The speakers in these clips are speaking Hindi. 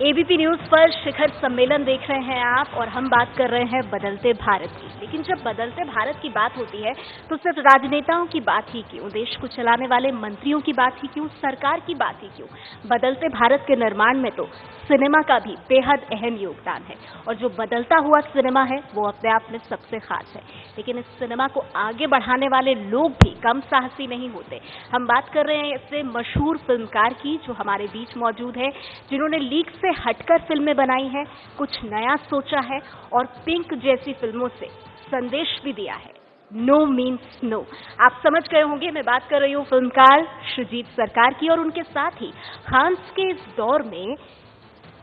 एबीपी न्यूज पर शिखर सम्मेलन देख रहे हैं आप और हम बात कर रहे हैं बदलते भारत की। लेकिन जब बदलते भारत की बात होती है तो सिर्फ राजनेताओं की बात ही क्यों, देश को चलाने वाले मंत्रियों की बात ही क्यों, सरकार की बात ही क्यों, बदलते भारत के निर्माण में तो सिनेमा का भी बेहद अहम योगदान है। और जो बदलता हुआ सिनेमा है वो अपने आप में सबसे खास है। लेकिन इस सिनेमा को आगे बढ़ाने वाले लोग भी कम साहसी नहीं होते। हम बात कर रहे हैं इससे मशहूर फिल्मकार की जो हमारे बीच मौजूद है, जिन्होंने लीक से हटकर फिल्में बनाई हैं, कुछ नया सोचा है और पिंक जैसी फिल्मों से संदेश भी दिया है। No means no. आप समझ गए होंगे मैं बात कर रही हूँ फिल्मकार शुजीत सरकार की और उनके साथ ही खान्स के इस दौर में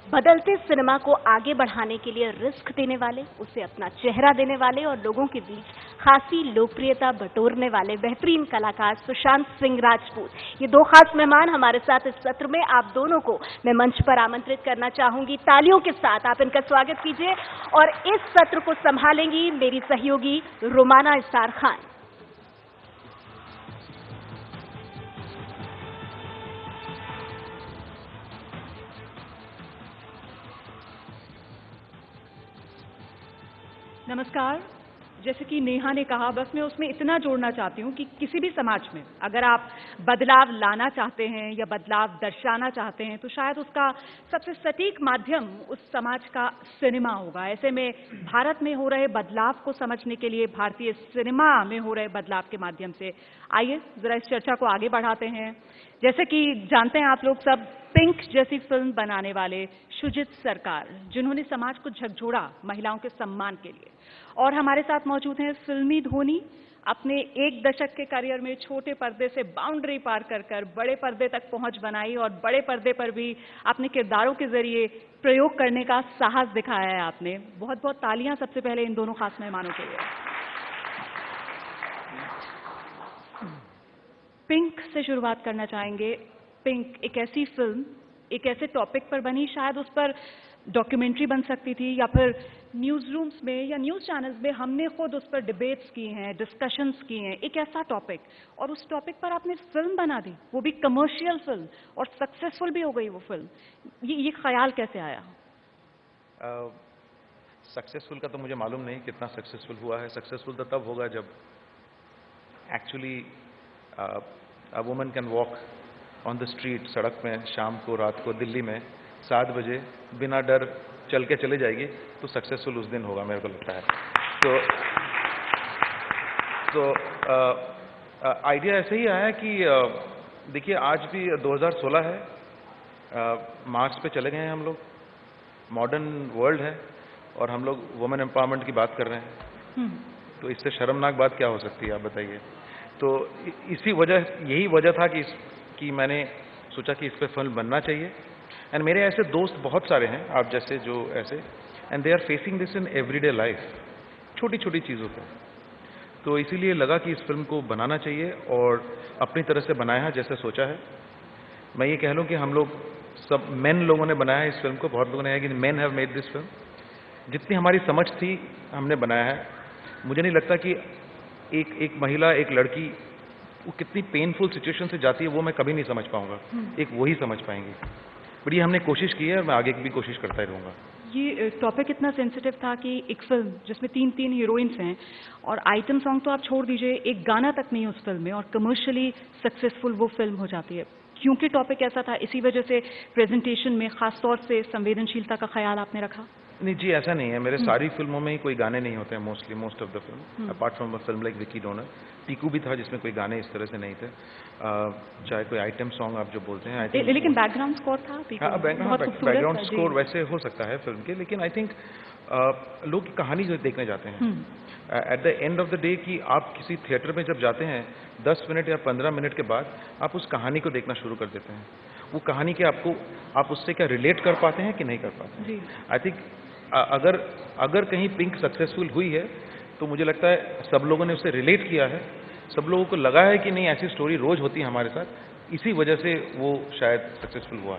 बदलते सिनेमा को आगे बढ़ाने के लिए रिस्क देने वाले, उसे अपना चेहरा देने वाले और लोगों के बीच खासी लोकप्रियता बटोरने वाले बेहतरीन कलाकार सुशांत सिंह राजपूत, ये दो खास मेहमान हमारे साथ इस सत्र में। आप दोनों को मैं मंच पर आमंत्रित करना चाहूंगी। तालियों के साथ आप इनका स्वागत कीजिए। और इस सत्र को संभालेंगी मेरी सहयोगी रोमाना इस्तार खान। नमस्कार। जैसे कि नेहा ने कहा, बस मैं उसमें इतना जोड़ना चाहती हूँ कि किसी भी समाज में अगर आप बदलाव लाना चाहते हैं या बदलाव दर्शाना चाहते हैं तो शायद उसका सबसे सटीक माध्यम उस समाज का सिनेमा होगा। ऐसे में भारत में हो रहे बदलाव को समझने के लिए भारतीय सिनेमा में हो रहे बदलाव के माध्यम से आइए जरा इस चर्चा को आगे बढ़ाते हैं। जैसे कि जानते हैं आप लोग सब, पिंक जैसी फिल्म बनाने वाले शुजीत सरकार, जिन्होंने समाज को झकझोड़ा महिलाओं के सम्मान के लिए। और हमारे साथ मौजूद हैं फिल्मी धोनी, अपने एक दशक के करियर में छोटे पर्दे से बाउंड्री पार कर बड़े पर्दे तक पहुंच बनाई और बड़े पर्दे पर भी अपने किरदारों के जरिए प्रयोग करने का साहस दिखाया है आपने। बहुत बहुत तालियां सबसे पहले इन दोनों खास मेहमानों के लिए। पिंक से शुरुआत करना चाहेंगे। पिंक एक ऐसी फिल्म, एक ऐसे टॉपिक पर बनी, शायद उस पर डॉक्यूमेंट्री बन सकती थी या फिर न्यूज़ रूम्स में या न्यूज़ चैनल्स में हमने खुद उस पर डिबेट्स की हैं, डिस्कशंस की हैं। एक ऐसा टॉपिक, और उस टॉपिक पर आपने फिल्म बना दी, वो भी कमर्शियल फिल्म, और सक्सेसफुल भी हो गई वो फिल्म। ये ख्याल कैसे आया? सक्सेसफुल का तो मुझे मालूम नहीं कितना सक्सेसफुल हुआ है। सक्सेसफुल तो तब होगा जब actually a woman can walk on the street, सड़क में शाम को, रात को, दिल्ली में 7 बजे बिना डर चल के चले जाएगी, तो सक्सेसफुल उस दिन होगा, मेरे को लगता है। तो आइडिया ऐसे ही आया कि देखिए आज भी 2016 है, मार्च पे चले गए हैं हम लोग, मॉडर्न वर्ल्ड है और हम लोग वुमेन एम्पावरमेंट की बात कर रहे हैं। तो इससे शर्मनाक बात क्या हो सकती है, आप बताइए। तो इसी वजह, यही वजह था कि मैंने सोचा कि इस पर फिल्म बनना चाहिए। एंड मेरे ऐसे दोस्त बहुत सारे हैं आप जैसे, जो ऐसे, and they are facing this in everyday life, छोटी छोटी चीज़ों पर। तो इसीलिए लगा कि इस फिल्म को बनाना चाहिए और अपनी तरह से बनाया है, जैसे सोचा है। मैं ये कह लूँ कि हम लोग सब मेन लोगों ने बनाया है इस फिल्म को, बहुत लोगों ने कहा कि men have made this film. जितनी हमारी समझ थी हमने बनाया है। मुझे नहीं लगता कि एक महिला, एक लड़की, वो कितनी पेनफुल सिचुएशन से जाती है वो मैं कभी नहीं समझ पाऊंगा, एक वही समझ पाएंगी। बट ये हमने कोशिश की है, मैं आगे भी कोशिश करता ही रहूँगा। ये टॉपिक इतना सेंसिटिव था कि एक फिल्म जिसमें 3 हीरोइंस हैं और आइटम सॉन्ग तो आप छोड़ दीजिए, एक गाना तक नहीं उस फिल्म में, और कमर्शियली सक्सेसफुल वो फिल्म हो जाती है। क्योंकि टॉपिक ऐसा था, इसी वजह से प्रेजेंटेशन में खास तौर से संवेदनशीलता का ख्याल आपने रखा? नहीं जी, ऐसा नहीं है। मेरे सारी फिल्मों में ही कोई गाने नहीं होते हैं, most of the film, apart from a film like Vicky donor. Piku भी था जिसमें कोई गाने इस तरह से नहीं थे, चाहे कोई आइटम सॉन्ग आप जो बोलते हैं। लेकिन बैकग्राउंड स्कोर था। हाँ, बैकग्राउंड स्कोर वैसे हो सकता है फिल्म के, लेकिन आई थिंक लोग कहानी जो देखने जाते हैं at the end of the day, कि आप किसी थिएटर में जब जाते हैं 10 मिनट या 15 मिनट के बाद आप उस कहानी को देखना शुरू कर देते हैं। वो कहानी के आप उससे क्या रिलेट कर पाते हैं कि नहीं कर पाते हैं। आई थिंक अगर कहीं पिंक सक्सेसफुल हुई है तो मुझे लगता है सब लोगों ने उससे रिलेट किया है, सब लोगों को लगा है कि नहीं ऐसी स्टोरी रोज होती है हमारे साथ, इसी वजह से वो शायद सक्सेसफुल हुआ।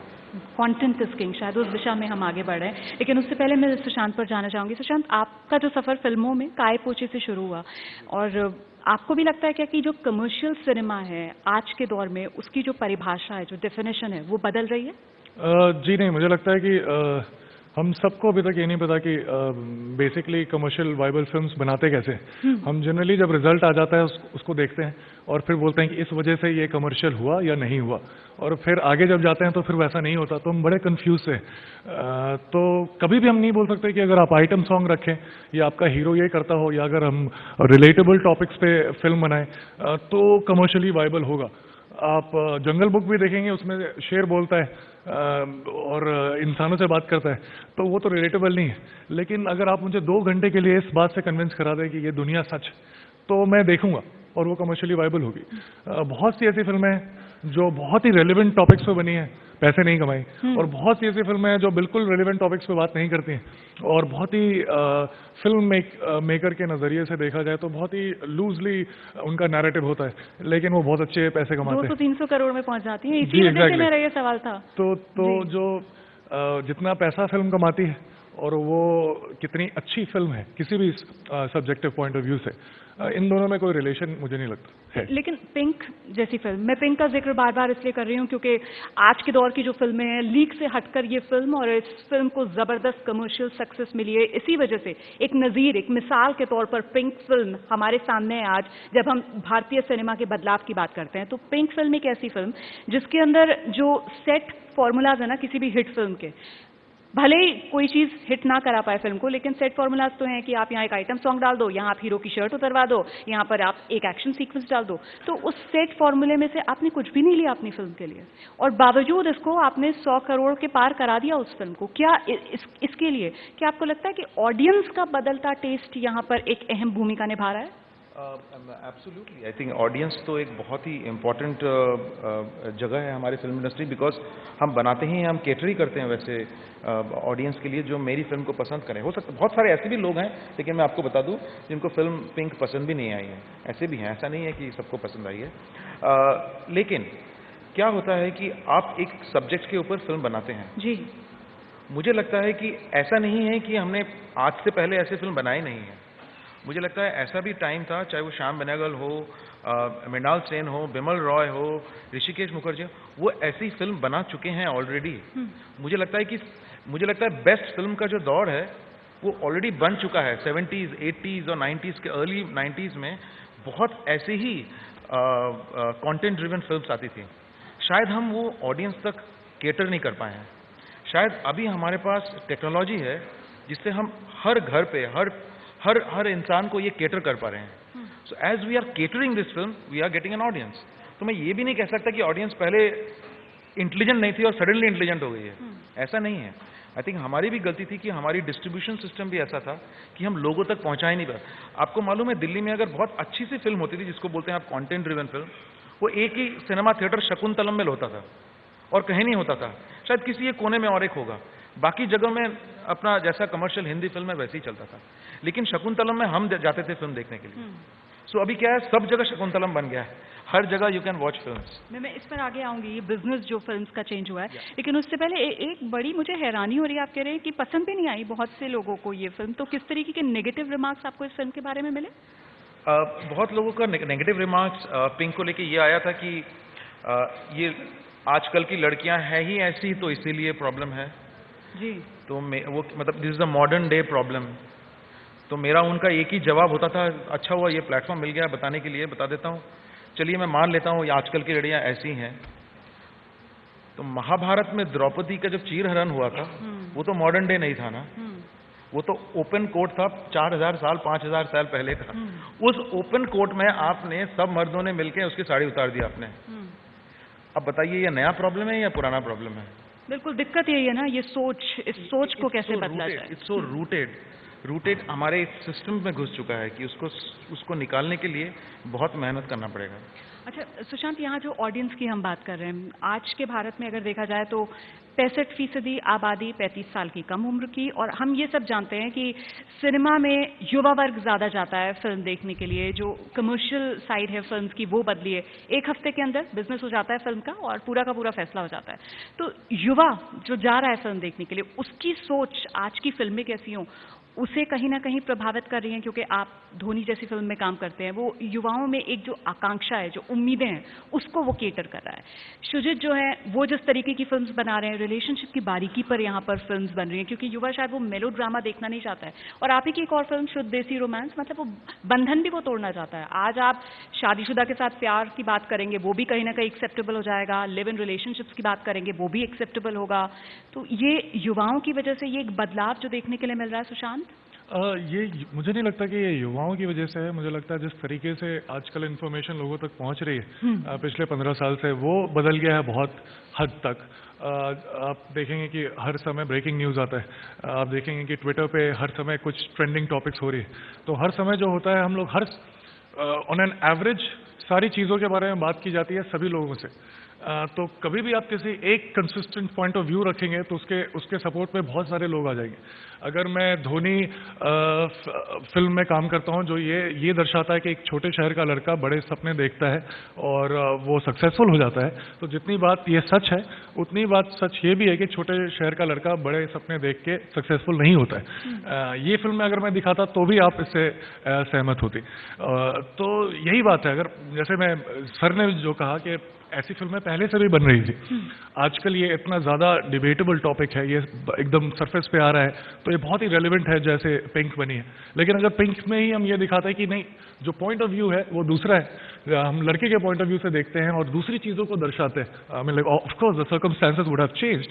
कंटेंट इज किंग, शायद उस दिशा में हम आगे बढ़ रहे हैं। लेकिन उससे पहले मैं सुशांत पर जाना चाहूंगी। सुशांत, आपका जो सफर फिल्मों में काय पोछे से शुरू हुआ, और आपको भी लगता है क्या कि जो कमर्शियल सिनेमा है आज के दौर में, उसकी जो परिभाषा है, जो डेफिनेशन है, वो बदल रही है? जी नहीं, मुझे लगता है कि हम सबको अभी तक ये नहीं पता कि बेसिकली कमर्शियल वाइबल फिल्म्स बनाते कैसे हैं। हम जनरली जब रिजल्ट आ जाता है उसको देखते हैं और फिर बोलते हैं कि इस वजह से ये कमर्शियल हुआ या नहीं हुआ, और फिर आगे जब जाते हैं तो फिर वैसा नहीं होता, तो हम बड़े कंफ्यूज थे। तो कभी भी हम नहीं बोल सकते कि अगर आप आइटम सॉन्ग रखें या आपका हीरो ये करता हो या अगर हम रिलेटेबल टॉपिक्स पे फिल्म बनाएं तो कमर्शियली वाइबल होगा। आप जंगल बुक भी देखेंगे, उसमें शेर बोलता है और इंसानों से बात करता है, तो वो तो रिलेटेबल नहीं है। लेकिन अगर आप मुझे 2 घंटे के लिए इस बात से कन्विंस करा दें कि ये दुनिया सच, तो मैं देखूंगा और वो कमर्शियली वाइबल होगी। बहुत सी ऐसी फिल्में हैं जो बहुत ही रेलिवेंट टॉपिक्स पे बनी हैं, पैसे नहीं कमाई, और बहुत सी ऐसी फिल्में हैं जो बिल्कुल रेलिवेंट टॉपिक्स पे बात नहीं करती हैं और बहुत ही फिल्म मेकर के नजरिए से देखा जाए तो बहुत ही लूजली उनका नैरेटिव होता है, लेकिन वो बहुत अच्छे पैसे कमाते हैं। 200-300 करोड़ में पहुंच जाती है। जी, इसी वजह से exactly. मेरा ये सवाल था। तो जो जितना पैसा फिल्म कमाती है और वो कितनी अच्छी फिल्म है किसी भी सब्जेक्टिव पॉइंट ऑफ व्यू से, इन दोनों में कोई रिलेशन मुझे नहीं लगता है। लेकिन पिंक जैसी फिल्म, मैं पिंक का जिक्र बार बार इसलिए कर रही हूँ क्योंकि आज के दौर की जो फिल्में हैं, लीक से हटकर ये फिल्म, और इस फिल्म को जबरदस्त कमर्शियल सक्सेस मिली है। इसी वजह से एक नज़ीर, एक मिसाल के तौर पर पिंक फिल्म हमारे सामने है आज। जब हम भारतीय सिनेमा के बदलाव की बात करते हैं तो पिंक फिल्म एक ऐसी फिल्म जिसके अंदर जो सेट फॉर्मूलाज है ना किसी भी हिट फिल्म के, भले ही कोई चीज हिट ना करा पाए फिल्म को, लेकिन सेट फॉर्मूलाज तो हैं कि आप यहाँ एक आइटम सॉन्ग डाल दो, यहाँ आप हीरो की शर्ट उतरवा दो, यहाँ पर आप एक एक्शन सीक्वेंस डाल दो। तो उस सेट फॉर्मूले में से आपने कुछ भी नहीं लिया अपनी फिल्म के लिए, और बावजूद इसको आपने 100 करोड़ के पार करा दिया उस फिल्म को। क्या इसके लिए क्या आपको लगता है कि ऑडियंस का बदलता टेस्ट यहाँ पर एक अहम भूमिका निभा रहा है? एब्सोल्युटली, आई थिंक ऑडियंस तो एक बहुत ही इम्पोर्टेंट जगह है हमारी फिल्म इंडस्ट्री, बिकॉज हम बनाते ही हैं, हम केटर ही करते हैं वैसे ऑडियंस के लिए जो मेरी फिल्म को पसंद करें। हो सकता बहुत सारे ऐसे भी लोग हैं, लेकिन मैं आपको बता दूं जिनको फिल्म पिंक पसंद भी नहीं आई है, ऐसे भी हैं, ऐसा नहीं है कि सबको पसंद आई है। लेकिन क्या होता है कि आप एक सब्जेक्ट के ऊपर फिल्म बनाते हैं जी, मुझे लगता है कि ऐसा नहीं है कि हमने आज से पहले ऐसे फिल्म बनाई नहीं है। मुझे लगता है ऐसा भी टाइम था, चाहे वो श्याम बेनेगल हो, मृणाल सेन हो, बिमल रॉय हो, ऋषिकेश मुखर्जी हो, वो ऐसी फिल्म बना चुके हैं ऑलरेडी। मुझे लगता है बेस्ट फिल्म का जो दौर है वो ऑलरेडी बन चुका है। 70s, 80s और 90s के अर्ली 90s में बहुत ऐसे ही कंटेंट ड्रिवन फिल्म्स आती थी। शायद हम वो ऑडियंस तक केटर नहीं कर पाए हैं। शायद अभी हमारे पास टेक्नोलॉजी है जिससे हम हर घर पे हर इंसान को ये केटर कर पा रहे हैं। So as we are catering this film we are getting an audience. तो मैं ये भी नहीं कह सकता कि ऑडियंस पहले इंटेलिजेंट नहीं थी और सडनली इंटेलिजेंट हो गई है, ऐसा नहीं है। आई थिंक हमारी भी गलती थी कि हमारी डिस्ट्रीब्यूशन सिस्टम भी ऐसा था कि हम लोगों तक पहुंचा ही नहीं पाए। आपको मालूम है दिल्ली में अगर बहुत अच्छी सी फिल्म होती थी जिसको बोलते हैं आप कंटेंट ड्रिवन फिल्म, वो एक ही सिनेमा थिएटर शकुंतलम में होता था और कहीं नहीं होता था। शायद किसी एक कोने में और एक होगा, बाकी जगह में अपना जैसा कमर्शियल हिंदी फिल्म है वैसे ही चलता था। लेकिन शकुंतलम में हम जाते थे फिल्म देखने के लिए। सो अभी क्या है, सब जगह शकुंतलम बन गया है, हर जगह यू कैन वॉच फिल्म्स। मैं इस पर आगे आऊंगी, ये बिजनेस जो फिल्म्स का चेंज हुआ है। लेकिन उससे पहले एक बड़ी मुझे हैरानी हो रही है, आप कह रहे हैं कि पसंद भी नहीं आई बहुत से लोगों को ये फिल्म, तो किस तरीके के नेगेटिव रिमार्क्स आपको इस फिल्म के बारे में मिले? बहुत लोगों का नेगेटिव रिमार्क्स पिंक को लेके ये आया था कि ये आजकल की लड़कियां हैं ही ऐसी तो इसीलिए प्रॉब्लम है जी। तो वो मतलब this is the modern day problem. तो मेरा उनका एक ही जवाब होता था, अच्छा हुआ ये प्लेटफॉर्म मिल गया बताने के लिए, बता देता हूँ। चलिए मैं मान लेता हूँ ये आजकल की लड़कियां ऐसी हैं। तो महाभारत में द्रौपदी का जब चीरहरण हुआ था वो तो मॉडर्न डे नहीं था ना, वो तो ओपन कोर्ट था, 4000 साल 5000 साल पहले का। उस ओपन कोर्ट में आपने सब मर्दों ने मिलकर उसकी साड़ी उतार दी आपने। अब बताइए ये नया प्रॉब्लम है या पुराना प्रॉब्लम है? बिल्कुल दिक्कत यही है ना, ये सोच, इस सोच को कैसे बदला जाए। इट्स सो रूटेड हमारे सिस्टम में घुस चुका है कि उसको निकालने के लिए बहुत मेहनत करना पड़ेगा। अच्छा सुशांत, यहाँ जो ऑडियंस की हम बात कर रहे हैं, आज के भारत में अगर देखा जाए तो 65% आबादी 35 साल की कम उम्र की, और हम ये सब जानते हैं कि सिनेमा में युवा वर्ग ज़्यादा जाता है फिल्म देखने के लिए। जो कमर्शियल साइड है फिल्म की वो बदली है, एक हफ्ते के अंदर बिजनेस हो जाता है फिल्म का और पूरा का पूरा फैसला हो जाता है। तो युवा जो जा रहा है फिल्म देखने के लिए, उसकी सोच आज की फिल्में कैसी हों, उसे कहीं ना कहीं प्रभावित कर रही हैं, क्योंकि आप धोनी जैसी फिल्म में काम करते हैं, वो युवाओं में एक जो आकांक्षा है, जो उम्मीदें हैं, उसको वो केटर कर रहा है। शुजित जो है वो जिस तरीके की फिल्म्स बना रहे हैं, रिलेशनशिप की बारीकी पर यहाँ पर फिल्म्स बन रही हैं, क्योंकि युवा शायद वो मेलो ड्रामा देखना नहीं चाहता है। और आप ही की एक और फिल्म शुद्ध देसी रोमांस, मतलब वो बंधन भी वो तोड़ना चाहता है। आज आप शादीशुदा के साथ प्यार की बात करेंगे, वो भी कहीं ना कहीं एक्सेप्टेबल हो जाएगा, लिव इन रिलेशनशिप्स की बात करेंगे, वो भी एक्सेप्टेबल होगा। तो ये युवाओं की वजह से ये एक बदलाव जो देखने के लिए मिल रहा है सुशांत। ये मुझे नहीं लगता कि ये युवाओं की वजह से है। मुझे लगता है जिस तरीके से आजकल इन्फॉर्मेशन लोगों तक पहुंच रही है पिछले 15 साल से, वो बदल गया है बहुत हद तक। आप देखेंगे कि हर समय ब्रेकिंग न्यूज़ आता है, आप देखेंगे कि ट्विटर पे हर समय कुछ ट्रेंडिंग टॉपिक्स हो रही है। तो हर समय जो होता है, हम लोग हर ऑन एन एवरेज सारी चीज़ों के बारे में बात की जाती है सभी लोगों से। तो कभी भी आप किसी एक कंसिस्टेंट पॉइंट ऑफ व्यू रखेंगे तो उसके सपोर्ट में बहुत सारे लोग आ जाएंगे। अगर मैं धोनी फिल्म में काम करता हूं, जो ये दर्शाता है कि एक छोटे शहर का लड़का बड़े सपने देखता है और वो सक्सेसफुल हो जाता है, तो जितनी बात ये सच है उतनी बात सच ये भी है कि छोटे शहर का लड़का बड़े सपने देख के सक्सेसफुल नहीं होता है। ये फिल्म में अगर मैं दिखाता तो भी आप इससे सहमत होती। तो यही बात है। अगर जैसे मैं सर ने जो कहा कि ऐसी फिल्में पहले से भी बन रही थी, आजकल ये इतना ज़्यादा डिबेटेबल टॉपिक है, ये एकदम सरफेस पे आ रहा है, तो ये बहुत ही रेलिवेंट है जैसे पिंक बनी है। लेकिन अगर पिंक में ही हम ये दिखाते हैं कि नहीं, जो पॉइंट ऑफ व्यू है वो दूसरा है, हम लड़के के पॉइंट ऑफ व्यू से देखते हैं और दूसरी चीज़ों को दर्शाते हैं, I mean of course the circumstances would have changed,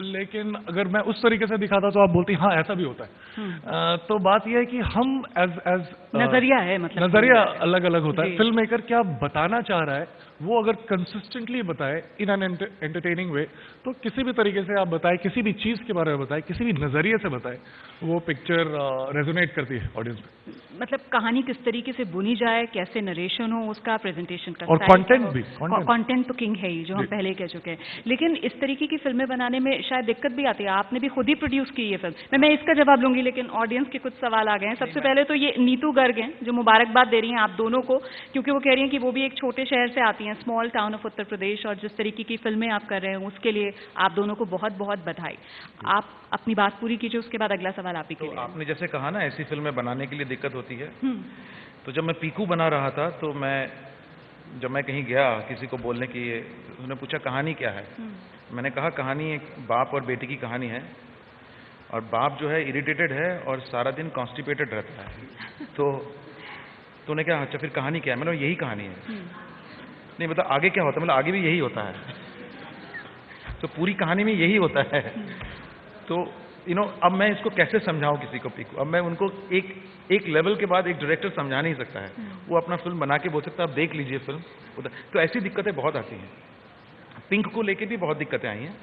लेकिन अगर मैं उस तरीके से दिखाता तो आप बोलती हाँ ऐसा भी होता है। तो बात यह है कि हम एज नजरिया है, मतलब नजरिया अलग अलग होता है। फिल्म मेकर क्या बताना चाह रहा है वो अगर कंसिस्टेंटली बताए इन एन एंटरटेनिंग वे, तो किसी भी तरीके से आप बताएं, किसी भी चीज के बारे में बताएं, किसी भी नजरिए से बताएं, वो पिक्चर रेजोनेट करती है ऑडियंस पे। मतलब कहानी किस तरीके से बुनी जाए, कैसे नरेशन हो, उसका प्रेजेंटेशन का और कंटेंट भी, कंटेंट तो किंग है ही, जो हम पहले कह चुके हैं। लेकिन इस तरीके की फिल्में बनाने में शायद दिक्कत भी आती है। आपने भी खुद ही प्रोड्यूस की ये फिल्म। मैं इसका जवाब लूंगी, लेकिन ऑडियंस के कुछ सवाल आ गए हैं। सबसे पहले तो ये नीतू गर्ग हैं, जो मुबारकबाद दे रही हैं आप दोनों को, क्योंकि वो कह रही हैं कि वो भी एक छोटे शहर से आती हैं, small town of Uttar Pradesh, और जिस तरीके की फिल्में आप कर रहे हैं उसके लिए आप दोनों को बहुत बहुत बधाई। आप अपनी बात पूरी कीजिए, उसके बाद अगला सवाल आप ही के लिए। आपने जैसे कहा ना, ऐसी फिल्में बनाने के लिए दिक्कत होती है। तो जब मैं पीकू बना रहा था, तो जब मैं कहीं गया किसी को बोलने की, उसने पूछा कहानी क्या है। मैंने कहा कहानी एक बाप और बेटी की कहानी है, और बाप जो है इरिटेटेड है और सारा दिन कॉन्स्टिपेटेड रहता है। तो उन्होंने कहा अच्छा फिर कहानी क्या है। मैंने यही कहानी है। नहीं मतलब आगे क्या होता है, मतलब आगे भी यही होता है। तो पूरी कहानी में यही होता है। तो अब मैं इसको कैसे समझाऊं किसी को पीकू। अब मैं उनको एक लेवल के बाद एक डायरेक्टर समझा नहीं सकता है। वो अपना फिल्म बना के बोल सकता है आप देख लीजिए फिल्म। तो ऐसी दिक्कतें बहुत आती हैं। पिंक को लेके भी बहुत दिक्कतें आई हैं।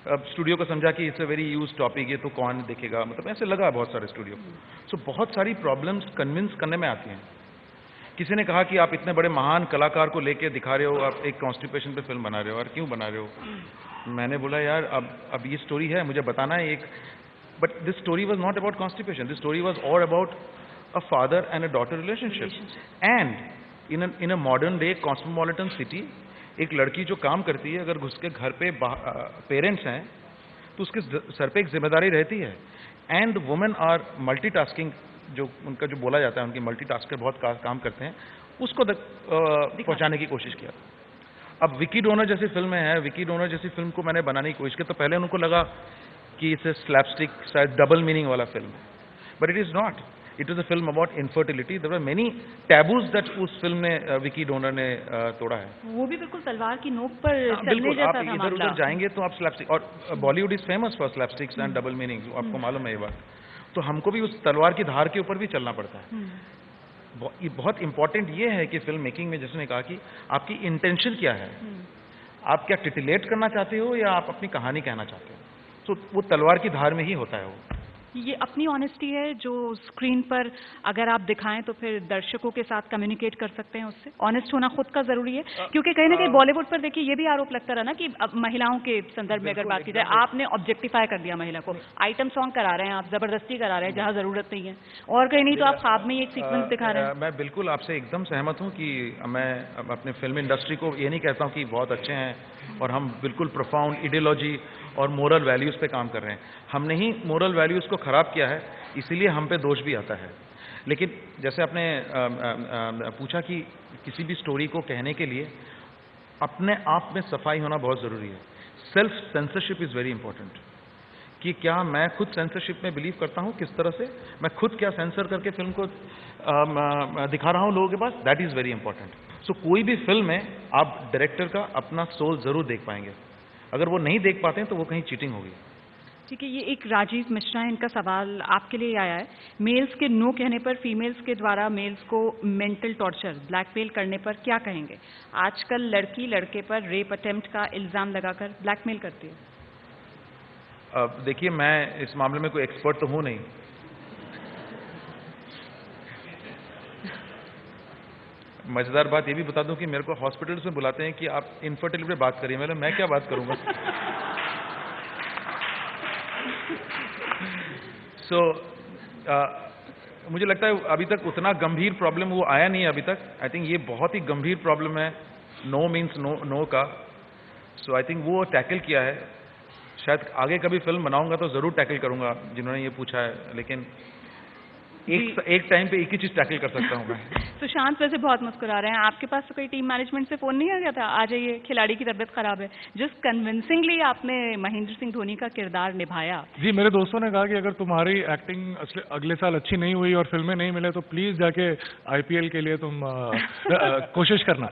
अब स्टूडियो को समझा कि it's a very use topic, ये तो कौन देखेगा, मतलब ऐसे लगा बहुत सारे स्टूडियो को। सो बहुत सारी प्रॉब्लम्स कन्विंस करने में आती हैं। किसी ने कहा कि आप इतने बड़े महान कलाकार को लेके दिखा रहे हो, आप एक कॉन्स्टिपेशन पे फिल्म बना रहे हो, और क्यों बना रहे हो। मैंने बोला यार अब ये स्टोरी है, मुझे बताना है एक, but this story was not about constipation, this story was all about a father and a daughter relationship. And in a modern day cosmopolitan city, एक लड़की जो काम करती है, अगर उसके घर पे पेरेंट्स हैं तो उसके सर पे एक जिम्मेदारी रहती है। एंड वुमेन आर मल्टीटास्किंग, जो उनका जो बोला जाता है, उनकी मल्टीटास्कर बहुत काम करते हैं, उसको पहुंचाने की कोशिश किया। अब विकी डोनर जैसी फिल्म है, विकी डोनर जैसी फिल्म को मैंने बनाने की कोशिश की, तो पहले उनको लगा कि इसे स्लैपस्टिक शायद डबल मीनिंग वाला फिल्म है, but it is not. It is a film about infertility. There were many taboos that उस फिल्म ने विकी डोनर ने तोड़ा है। वो भी बिल्कुल तलवार की नोक पर चलने जैसा था। आप इधर उधर जाएंगे तो आप स्लैपस्टिक, और Bollywood is famous for slapsticks and double meanings, आपको मालूम है ये बात। तो हमको भी उस तलवार की धार के ऊपर भी चलना पड़ता है। बहुत इंपॉर्टेंट ये है कि फिल्म मेकिंग में, जिसने कहा कि आपकी इंटेंशन क्या है, आप क्या टिटिलेट करना चाहते हो या आप अपनी कहानी कहना चाहते हो। तो वो तलवार की धार में ही होता है। वो ये अपनी ऑनेस्टी है जो स्क्रीन पर अगर आप दिखाएं तो फिर दर्शकों के साथ कम्युनिकेट कर सकते हैं उससे। ऑनेस्ट होना खुद का जरूरी है, क्योंकि कहीं ना कहीं बॉलीवुड पर देखिए ये भी आरोप लगता रहा ना कि अब महिलाओं के संदर्भ में अगर बात की जाए, आपने ऑब्जेक्टिफाई कर दिया महिला को। आइटम सॉन्ग करा रहे हैं आप, जबरदस्ती करा रहे हैं जहां जरूरत नहीं है, और कहीं नहीं तो आप ख्वाब में ही एक सीक्वेंस दिखा रहे हैं। मैं बिल्कुल आपसे एकदम सहमत हूँ कि मैं अपने फिल्म इंडस्ट्री को ये नहीं कहता हूँ कि बहुत अच्छे हैं और हम बिल्कुल प्रोफाउंड आइडियोलॉजी और मोरल वैल्यूज पे काम कर रहे हैं। हमने ही मोरल वैल्यूज को खराब किया है, इसीलिए हम पे दोष भी आता है। लेकिन जैसे आपने पूछा कि किसी भी स्टोरी को कहने के लिए अपने आप में सफाई होना बहुत ज़रूरी है। Self censorship is very important, कि क्या मैं खुद सेंसरशिप में बिलीव करता हूँ, किस तरह से मैं खुद क्या सेंसर करके फिल्म को दिखा रहा हूँ लोगों के पास, दैट इज़ वेरी इंपॉर्टेंट। सो कोई भी फिल्म में आप डायरेक्टर का अपना सोल ज़रूर देख पाएंगे। अगर वो नहीं देख पाते हैं तो वो कहीं चीटिंग होगी। ठीक है, ये एक राजीव मिश्रा है, इनका सवाल आपके लिए आया है। मेल्स के नो कहने पर फीमेल्स के द्वारा मेल्स को मेंटल टॉर्चर, ब्लैकमेल करने पर क्या कहेंगे? आजकल लड़की लड़के पर रेप अटेम्प्ट का इल्जाम लगाकर ब्लैकमेल करती है। देखिए, मैं इस मामले में कोई एक्सपर्ट तो हूं नहीं। मजेदार बात ये भी बता दूं कि मेरे को हॉस्पिटल्स में बुलाते हैं कि आप इनफर्टिलिटी पे बात करिए। मैं क्या बात करूंगा? मुझे लगता है अभी तक उतना गंभीर प्रॉब्लम वो आया नहीं है अभी तक। आई थिंक ये बहुत ही गंभीर प्रॉब्लम है, नो मीन्स नो का। सो आई थिंक वो टैकल किया है। शायद आगे कभी फिल्म बनाऊंगा तो जरूर टैकल करूंगा जिन्होंने ये पूछा है, लेकिन एक टाइम पे एक ही चीज टैकल कर सकता हूं मैं। सुशांत वैसे बहुत मुस्कुरा रहे हैं। आपके पास तो कोई टीम मैनेजमेंट से फोन नहीं आ गया था, आ जाइए खिलाड़ी की तबीयत खराब है? जिस कन्विंसिंगली आपने महेंद्र सिंह धोनी का किरदार निभाया। जी, मेरे दोस्तों ने कहा कि अगर तुम्हारी एक्टिंग अगले साल अच्छी नहीं हुई और फिल्में नहीं मिले तो प्लीज जाके IPL के लिए तुम कोशिश करना।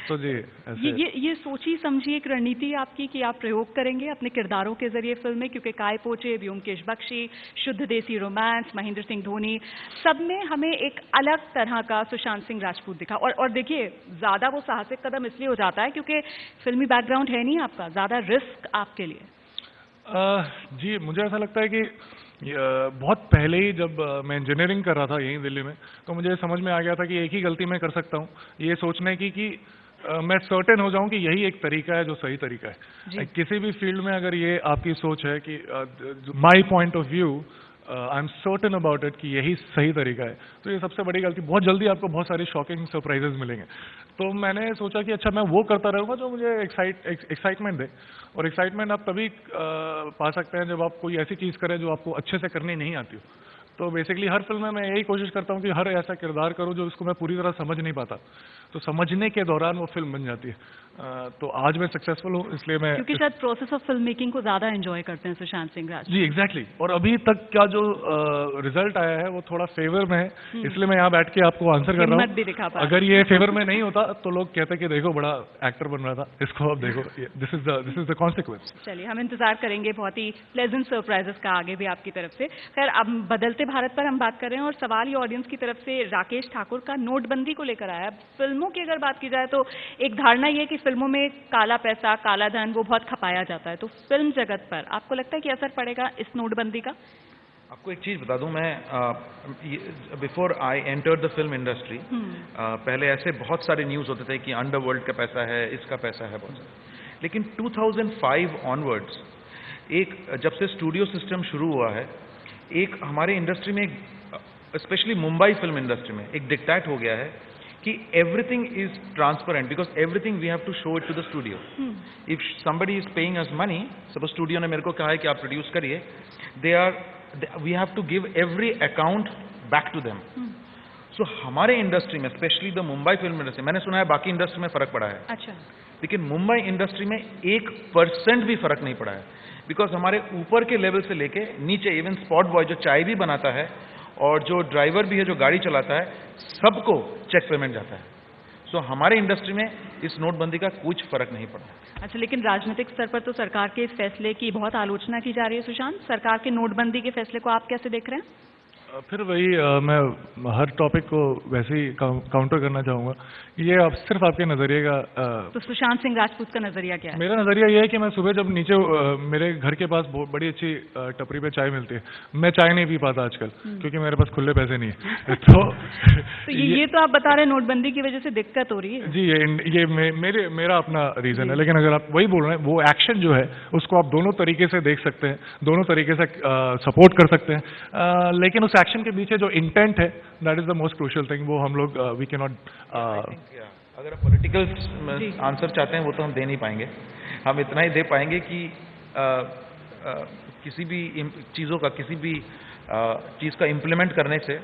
तो जी, ये सोची समझी एक रणनीति आपकी कि आप प्रयोग करेंगे अपने किरदारों के जरिए फिल्म में, क्योंकि काय पोचे, व्योमकेश बख्शी, शुद्ध देसी रोमांस, महेंद्र सिंह धोनी, सब में हमें एक अलग तरह का सुशांत सिंह राजपूत दिखा। और देखिए, ज्यादा वो साहसिक कदम इसलिए हो जाता है क्योंकि फिल्मी बैकग्राउंड है नहीं आपका, ज्यादा रिस्क आपके लिए। जी, मुझे ऐसा लगता है कि बहुत पहले ही जब मैं इंजीनियरिंग कर रहा था यहीं दिल्ली में, तो मुझे समझ में आ गया था कि एक ही गलती मैं कर सकता हूँ, ये सोचने की कि मैं सर्टेन हो जाऊं कि यही एक तरीका है जो सही तरीका है। किसी भी फील्ड में अगर ये आपकी सोच है कि my point of view, I am certain about it कि यही सही तरीका है, तो ये सबसे बड़ी गलती। बहुत जल्दी आपको बहुत सारे शॉकिंग सरप्राइजेस मिलेंगे। तो मैंने सोचा कि अच्छा, मैं वो करता रहूँगा जो मुझे एक्साइटमेंट दे। और एक्साइटमेंट आप तभी पा सकते हैं जब आप कोई ऐसी चीज़ करें जो आपको अच्छे से करनी नहीं आती हो। तो बेसिकली हर फिल्म में मैं यही कोशिश करता हूँ कि हर ऐसा किरदार करूँ जो इसको मैं पूरी तरह समझ नहीं पाता, तो समझने के दौरान वो फिल्म बन जाती है। तो आज मैं सक्सेसफुल हूँ, इसलिए मैं, क्योंकि शायद प्रोसेस ऑफ फिल्म मेकिंग को ज्यादा एंजॉय करते हैं सुशांत सिंह राजपूत। जी एग्जैक्टली। और अभी तक का जो रिजल्ट आया है वो थोड़ा फेवर में है, इसलिए मैं यहाँ बैठ के आपको आंसर कर रहा हूँ। अगर ये फेवर में नहीं होता तो लोग कहते कि देखो बड़ा एक्टर बन रहा था, इसको अब देखो, दिस इज द कॉन्सिक्वेंस। चलिए, हम इंतजार करेंगे बहुत ही प्लेजेंट सरप्राइजेस का आगे भी आपकी तरफ से। खैर, अब बदलते भारत पर हम बात कर रहे हैं और सवाल ये ऑडियंस की तरफ से राकेश ठाकुर का नोटबंदी को लेकर आया। फिल्मों की अगर बात की जाए तो एक धारणा ये है कि फिल्मों में काला पैसा, काला धन वो बहुत खपाया जाता है, तो फिल्म जगत पर आपको लगता है कि असर पड़ेगा इस नोटबंदी का? आपको एक चीज बता दूं, मैं before I entered the film industry, पहले ऐसे बहुत सारे न्यूज होते थे कि अंडरवर्ल्ड का पैसा है, इसका पैसा है, बहुत सारा। लेकिन 2005 ऑनवर्ड्स जब से स्टूडियो सिस्टम शुरू हुआ है, एक हमारे इंडस्ट्री में, स्पेशली मुंबई फिल्म इंडस्ट्री में एक डिक्टेट हो गया है कि everything is transparent, because everything we have to show it to the studio. If somebody is paying us money, suppose studio ने मेरे को कहा है कि आप प्रोड्यूस करिए, we have to give every account back to them. So हमारे इंडस्ट्री में, specially the Mumbai film industry, मैंने सुना है बाकी इंडस्ट्री में फर्क पड़ा है, अच्छा, लेकिन मुंबई इंडस्ट्री में 1% भी फर्क नहीं पड़ा है। बिकॉज हमारे ऊपर के लेवल से लेके नीचे, इवन स्पॉट बॉय जो चाय भी बनाता है और जो ड्राइवर भी है जो गाड़ी चलाता है, सबको चेक पेमेंट जाता है। सो हमारे इंडस्ट्री में इस नोटबंदी का कुछ फर्क नहीं पड़ा। अच्छा, लेकिन राजनीतिक स्तर पर तो सरकार के इस फैसले की बहुत आलोचना की जा रही है। सुशांत, सरकार के नोटबंदी के फैसले को आप कैसे देख रहे हैं? फिर वही मैं हर टॉपिक को वैसे ही काउंटर करना चाहूँगा। ये अब सिर्फ आपके नज़रिए का तो सुशांत सिंह राजपूत का नज़रिया क्या है? मेरा नज़रिया ये है कि मैं सुबह जब नीचे मेरे घर के पास बहुत बड़ी अच्छी टपरी पे चाय मिलती है, मैं चाय नहीं पी पाता आजकल क्योंकि मेरे पास खुले पैसे नहीं है। तो ये तो आप बता रहे हैं नोटबंदी की वजह से दिक्कत हो रही है। जी, ये मेरा अपना रीज़न है। लेकिन अगर आप वही बोल रहे हैं, वो एक्शन जो है उसको आप दोनों तरीके से देख सकते हैं, दोनों तरीके से सपोर्ट कर सकते हैं, लेकिन उस एक्शन के पीछे जो इंटेंट है, that is the most crucial thing. वो हम लोग वी कैन नॉट, अगर आप पॉलिटिकल आंसर चाहते हैं वो तो हम दे नहीं पाएंगे। हम इतना ही दे पाएंगे कि किसी भी चीज़ों का, किसी भी चीज़ का इम्प्लीमेंट करने से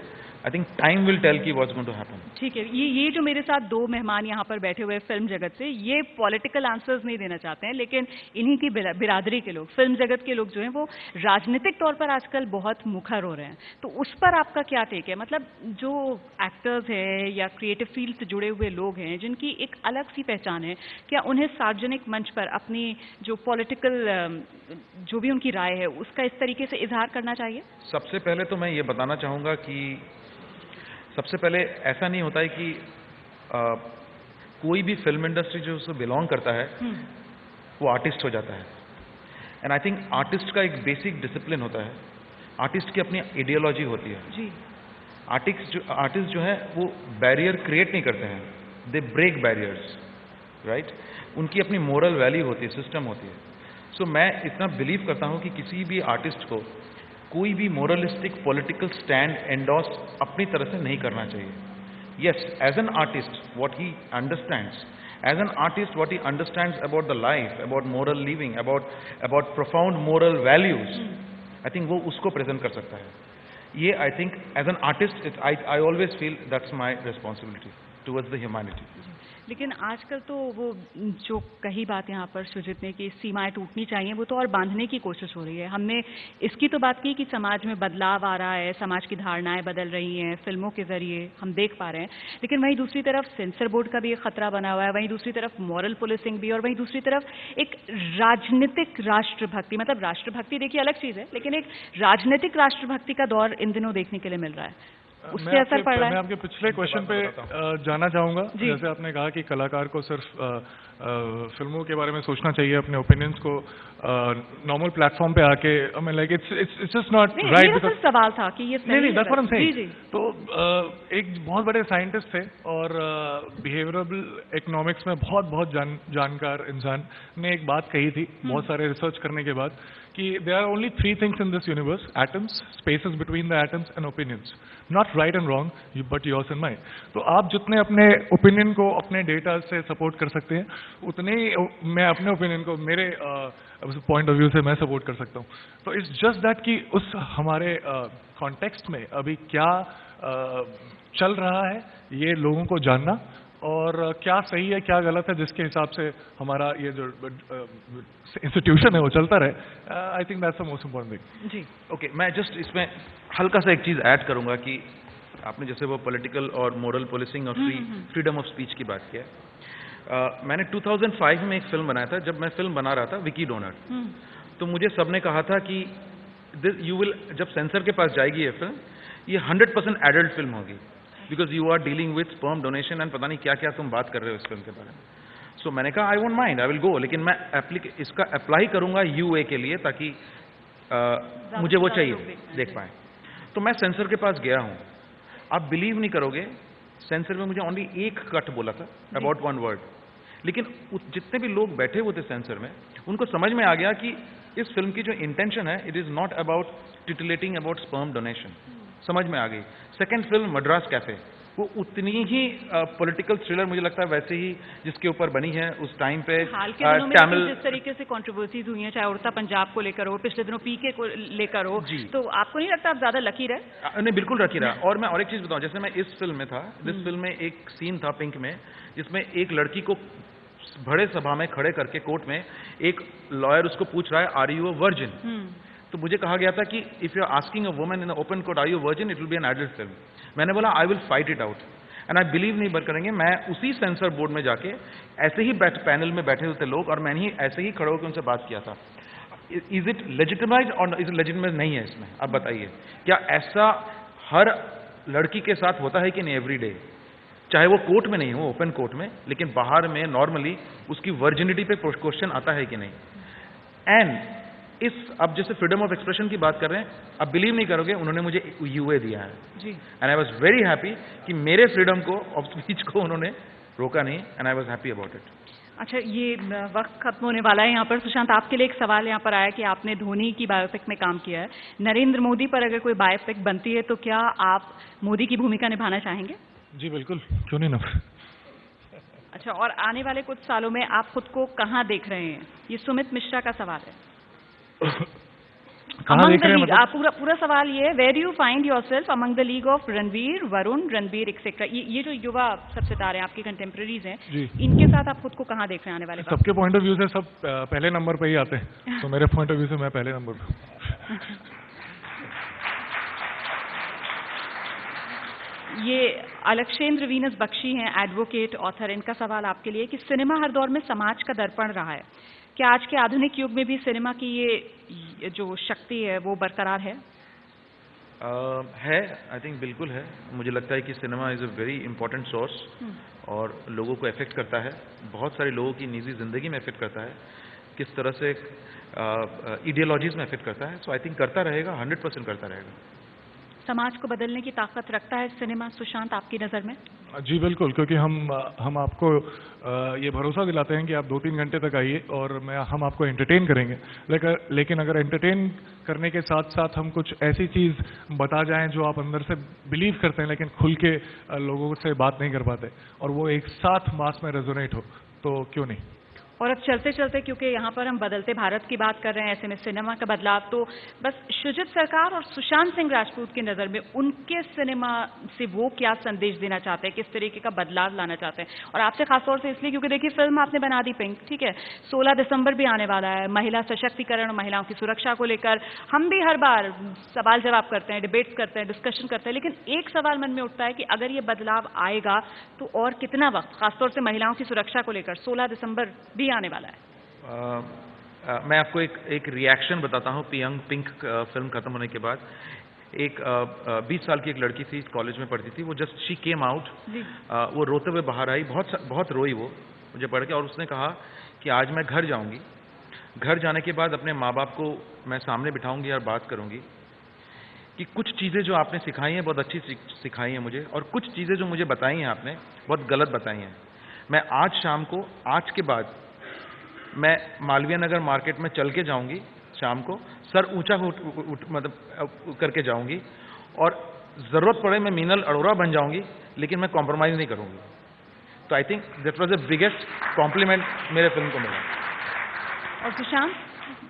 I think time will tell कि व्हाट्स गोइंग टू हैपन। ठीक है, ये जो मेरे साथ दो मेहमान यहाँ पर बैठे हुए फिल्म जगत से, ये पॉलिटिकल आंसर्स नहीं देना चाहते हैं, लेकिन इन्हीं की बिरादरी के लोग, फिल्म जगत के लोग जो हैं वो राजनीतिक तौर पर आजकल बहुत मुखर हो रहे हैं। तो उस पर आपका क्या टेक है? मतलब जो एक्टर्स हैं या क्रिएटिव फील्ड से जुड़े हुए लोग हैं जिनकी एक अलग सी पहचान है, क्या उन्हें सार्वजनिक मंच पर अपनी जो पॉलिटिकल जो भी उनकी राय है उसका इस तरीके से इजहार करना चाहिए? सबसे पहले तो मैं ये बताना चाहूँगा कि सबसे पहले ऐसा नहीं होता है कि कोई भी फिल्म इंडस्ट्री जो उससे बिलोंग करता है वो आर्टिस्ट हो जाता है। एंड आई थिंक आर्टिस्ट का एक बेसिक डिसिप्लिन होता है, आर्टिस्ट की अपनी आइडियोलॉजी होती है जी। आर्टिस्ट जो है वो बैरियर क्रिएट नहीं करते हैं, दे ब्रेक बैरियर्स, राइट। उनकी अपनी मोरल वैल्यू होती है, सिस्टम होती है। सो मैं इतना बिलीव करता हूँ कि किसी भी आर्टिस्ट को कोई भी मोरलिस्टिक पॉलिटिकल स्टैंड एंडोर्स अपनी तरह से नहीं करना चाहिए। Yes, as an artist what he understands, as an artist what he understands about the life, about moral living, about profound moral values, I think वो उसको प्रेजेंट कर सकता है। ये I think as an artist I always feel that's my responsibility towards the humanity. लेकिन आजकल तो वो जो कही बात यहाँ पर सुजित ने कि सीमाएं टूटनी चाहिए, वो तो और बांधने की कोशिश हो रही है। हमने इसकी तो बात की कि समाज में बदलाव आ रहा है, समाज की धारणाएं बदल रही हैं, फिल्मों के जरिए हम देख पा रहे हैं, लेकिन वहीं दूसरी तरफ सेंसर बोर्ड का भी एक खतरा बना हुआ है, वहीं दूसरी तरफ मॉरल पुलिसिंग भी, और वहीं दूसरी तरफ एक राजनीतिक राष्ट्रभक्ति, मतलब राष्ट्रभक्ति देखिए अलग चीज है, लेकिन एक राजनीतिक राष्ट्रभक्ति का दौर इन दिनों देखने के लिए मिल रहा है। उससे असर पड़ रहा है। मैं आपके पिछले क्वेश्चन पे जाना चाहूंगा। जैसे आपने कहा कि कलाकार को सिर्फ फिल्मों के बारे में सोचना चाहिए, अपने ओपिनियंस को नॉर्मल प्लेटफॉर्म पे आके, I mean like it's just not right. Because सवाल था कि ये नहीं, that's what I am saying. तो एक बहुत बड़े साइंटिस्ट थे और बिहेवियरल इकोनॉमिक्स में बहुत जानकार इंसान ने एक बात कही थी बहुत सारे रिसर्च करने के बाद, कि there are only three things in this universe: atoms, spaces between the atoms, and opinions. Not right and wrong, but yours and mine. तो आप जितने अपने ओपिनियन को अपने डेटा से सपोर्ट कर सकते हैं, उतने ही मैं अपने ओपिनियन को मेरे पॉइंट ऑफ व्यू से मैं सपोर्ट कर सकता हूँ। तो इट्स जस्ट दैट कि उस हमारे कॉन्टेक्स्ट में अभी क्या चल रहा है, ये लोगों को जानना, और क्या सही है क्या गलत है, जिसके हिसाब से हमारा ये जो इंस्टीट्यूशन है वो चलता रहे। I think that's the most important thing. जी ओके, मैं जस्ट इसमें हल्का सा एक चीज ऐड करूंगा कि आपने जैसे वो पॉलिटिकल और मोरल पुलिसिंग और फ्रीडम ऑफ स्पीच की बात किया। मैंने 2005 में एक फिल्म बनाया था। जब मैं फिल्म बना रहा था विकी डोनर, तो मुझे सबने कहा था कि यू विल, जब सेंसर के पास जाएगी ये फिल्म, ये 100% एडल्ट फिल्म होगी, because you are dealing with sperm donation and पता नहीं क्या क्या तुम बात कर रहे हो इस फिल्म के बारे में। सो मैंने कहा I won't mind, I will go, लेकिन मैं इसका अप्लाई करूंगा यूए के लिए, ताकि मुझे वो चाहिए देख पाए। तो मैं सेंसर के पास गया हूं, आप बिलीव नहीं करोगे, सेंसर में मुझे ओनली एक कट बोला था, अबाउट 1 वर्ड, लेकिन जितने भी लोग बैठे हुए थे सेंसर में, उनको समझ में आ गया कि इस फिल्म की जो इंटेंशन है, it is not about titillating about sperm donation. समझ में आ गई। सेकंड फिल्म मद्रास कैफे, वो उतनी ही पॉलिटिकल थ्रिलर मुझे लगता है वैसे ही जिसके ऊपर बनी है उस टाइम पे। हाल के दिनों में तमिल जिस तरीके से कंट्रोवर्सीज हुई हैं, चाहे उड़ता पंजाब को लेकर हो, पिछले दिनों पीके को लेकर हो, तो आपको नहीं लगता आप ज्यादा लकी रहे? नहीं, बिल्कुल रखी रहा। और मैं और एक चीज बताऊं, जैसे मैं इस फिल्म में था, इस फिल्म में एक सीन था पिंक में, जिसमें एक लड़की को बड़े सभा में खड़े करके कोर्ट में एक लॉयर उसको पूछ रहा है, आर यू अ वर्जिन? तो मुझे कहा गया था कि if you are asking a woman in open court are you virgin, it will be an adult film. मैंने बोला I will fight it out, and I believe नहीं बर करेंगे, मैं उसी सेंसर बोर्ड में जाके ऐसे ही पैनल में बैठे हुए थे लोग, और मैंने ही ऐसे ही खड़े होकर उनसे बात किया था, इज इट लेजिटिमाइज और इज इट लेजिटिमाइज नहीं है इसमें, आप बताइए क्या ऐसा हर लड़की के साथ होता है कि नहीं एवरी डे, चाहे वो कोर्ट में नहीं हो, ओपन कोर्ट में, लेकिन बाहर में नॉर्मली उसकी वर्जिनिटी पे क्वेश्चन आता है कि नहीं। एंड अब जैसे फ्रीडम ऑफ एक्सप्रेशन की बात कर रहे हैं, अब बिलीव नहीं करोगे, उन्होंने मुझे यूए दिया है जी, and I was very happy कि मेरे फ्रीडम को ऑफ स्पीच को उन्होंने रोका नहीं, and I was happy about it. अच्छा, ये वक्त खत्म होने वाला है यहाँ पर। सुशांत, आपके लिए एक सवाल यहाँ पर आया कि आपने धोनी की बायोपिक में काम किया है, नरेंद्र मोदी पर अगर कोई बायोपिक बनती है तो क्या आप मोदी की भूमिका निभाना चाहेंगे? जी बिल्कुल, क्यों नहीं ना। अच्छा, और आने वाले कुछ सालों में आप खुद को कहाँ देख रहे हैं? ये सुमित मिश्रा का सवाल है। कहाँ अमंग देख द रहे हैं लीग, मतलब? पूरा सवाल ये है, where do you find yourself among the league of Ranveer, Varun, Ranbir etcetera? ये जो युवा सब सितारे हैं, आपके कंटेम्प्रेरीज हैं, जी। इनके साथ आप खुद को कहाँ देख रहे हैं आने वाले वक्त? सबके पॉइंट ऑफ व्यू से सब पहले नंबर पे ही आते हैं, तो मेरे पॉइंट ऑफ व्यू से मैं पहले नंबर पे। ये अलक्षेंद्र वीनस बख्शी हैं, एडवोकेट, ऑथर। इनका सवाल आपके लिए कि सिनेमा हर दौर में समाज का दर्पण रहा है, क्या आज के आधुनिक युग में भी सिनेमा की ये जो शक्ति है वो बरकरार है? है, आई थिंक बिल्कुल है। मुझे लगता है कि cinema is a very important source और लोगों को अफेक्ट करता है, बहुत सारे लोगों की निजी ज़िंदगी में अफेक्ट करता है, किस तरह से आइडियोलॉजीज में अफेक्ट करता है। सो आई थिंक करता रहेगा, 100% करता रहेगा। समाज को बदलने की ताकत रखता है सिनेमा, सुशांत, आपकी नज़र में? जी बिल्कुल, क्योंकि हम आपको ये भरोसा दिलाते हैं कि आप 2-3 घंटे तक आइए और हम आपको एंटरटेन करेंगे। लेकिन अगर एंटरटेन करने के साथ साथ हम कुछ ऐसी चीज़ बता जाएं जो आप अंदर से बिलीव करते हैं लेकिन खुल के लोगों से बात नहीं कर पाते, और वो एक साथ मास में रेजोनेट हो, तो क्यों नहीं। और अब चलते चलते, क्योंकि यहाँ पर हम बदलते भारत की बात कर रहे हैं, ऐसे में सिनेमा का बदलाव, तो बस शुजित सरकार और सुशांत सिंह राजपूत की नज़र में उनके सिनेमा से वो क्या संदेश देना चाहते हैं, किस तरीके का बदलाव लाना चाहते हैं? और आपसे खासतौर से इसलिए क्योंकि देखिए, फिल्म आपने बना दी पिंक, ठीक है, 16 दिसंबर भी आने वाला है, महिला सशक्तिकरण और महिलाओं की सुरक्षा को लेकर हम भी हर बार सवाल जवाब करते हैं, डिबेट्स करते हैं, डिस्कशन करते हैं, लेकिन एक सवाल मन में उठता है कि अगर ये बदलाव आएगा तो और कितना वक्त, खासतौर से महिलाओं की सुरक्षा को लेकर? 16 दिसंबर भी आने वाला है। मैं आपको एक रिएक्शन बताता हूँ। पिंक फिल्म खत्म होने के बाद एक 20 साल की एक लड़की थी, कॉलेज में पढ़ती थी, वो जस्ट शी केम आउट, वो रोते हुए बाहर आई, बहुत रोई वो मुझे पढ़ के, और उसने कहा कि आज मैं घर जाऊंगी, घर जाने के बाद अपने माँ बाप को मैं सामने बिठाऊंगी और बात करूंगी कि कुछ चीज़ें जो आपने सिखाई हैं बहुत अच्छी सिखाई हैं मुझे, और कुछ चीज़ें जो मुझे बताई हैं आपने बहुत गलत बताई हैं। मैं आज शाम को, आज के बाद मैं मालवीय नगर मार्केट में चल के जाऊंगी, शाम को सर ऊंचा मतलब करके जाऊंगी, और ज़रूरत पड़े मैं मीनल अरोड़ा बन जाऊंगी, लेकिन मैं कॉम्प्रोमाइज़ नहीं करूंगी। तो आई think that was the biggest complement मेरे फिल्म को मिला। और सुशांत,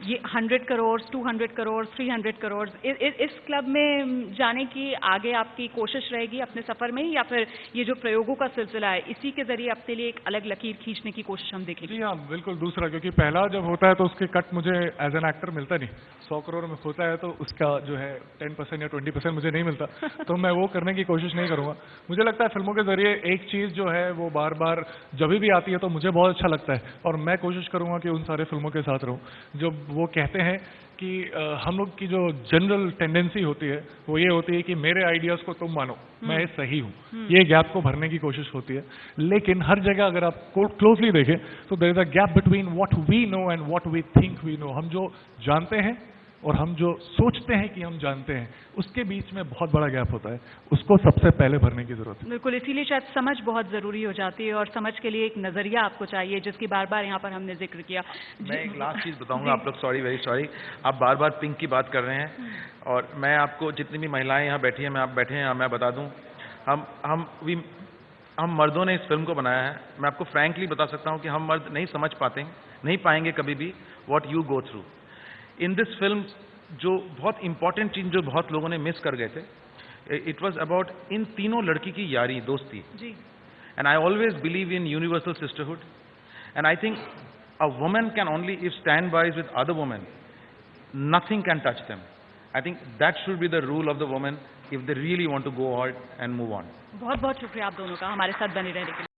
ये 100 करोड़, 200 करोड़, 300 करोड़, इस क्लब में जाने की आगे आपकी कोशिश रहेगी अपने सफर में, या फिर ये जो प्रयोगों का सिलसिला है इसी के जरिए अपने लिए एक अलग लकीर खींचने की कोशिश हम देखेंगे? जी हाँ, बिल्कुल। दूसरा, क्योंकि पहला जब होता है तो उसके कट मुझे एज एन एक्टर मिलता नहीं, 100 करोड़ में होता है तो उसका जो है 10% या 20% मुझे नहीं मिलता, तो मैं वो करने की कोशिश नहीं करूँगा। मुझे लगता है फिल्मों के जरिए एक चीज़ जो है वो बार बार जब भी आती है तो मुझे बहुत अच्छा लगता है, और मैं कोशिश करूँगा कि उन सारे फिल्मों के साथ रहूँ जो वो कहते हैं कि हम लोग की जो जनरल टेंडेंसी होती है वो ये होती है कि मेरे आइडियाज़ को तुम मानो, मैं सही हूँ, ये गैप को भरने की कोशिश होती है। लेकिन हर जगह अगर आप क्लोजली देखें तो there is a gap between what we know and what we think we know. हम जो जानते हैं और हम जो सोचते हैं कि हम जानते हैं, उसके बीच में बहुत बड़ा गैप होता है, उसको सबसे पहले भरने की जरूरत है। बिल्कुल, इसीलिए शायद समझ बहुत ज़रूरी हो जाती है, और समझ के लिए एक नज़रिया आपको चाहिए, जिसकी बार बार यहाँ पर हमने जिक्र किया। मैं एक लास्ट चीज़ बताऊंगा, आप लोग सॉरी, वेरी सॉरी, आप बार बार पिंक की बात कर रहे हैं, और मैं आपको जितनी भी महिलाएं यहाँ बैठी हैं, मैं बता दूँ, हम मर्दों ने इस फिल्म को बनाया है। मैं आपको फ्रैंकली बता सकता हूँ कि हम मर्द नहीं समझ पाते, नहीं पाएंगे कभी भी what you go through in this film. जो बहुत इंपॉर्टेंट चीज जो बहुत लोगों ने मिस कर गए थे, इट वॉज अबाउट इन तीनों लड़की की यारी, दोस्ती। And I always believe in universal sisterhood, and I think a woman can only if stand by with other women, nothing can touch them. I think that should be the rule of the women if they really want to go out and move on. बहुत बहुत शुक्रिया आप दोनों का हमारे साथ बने रहने के लिए।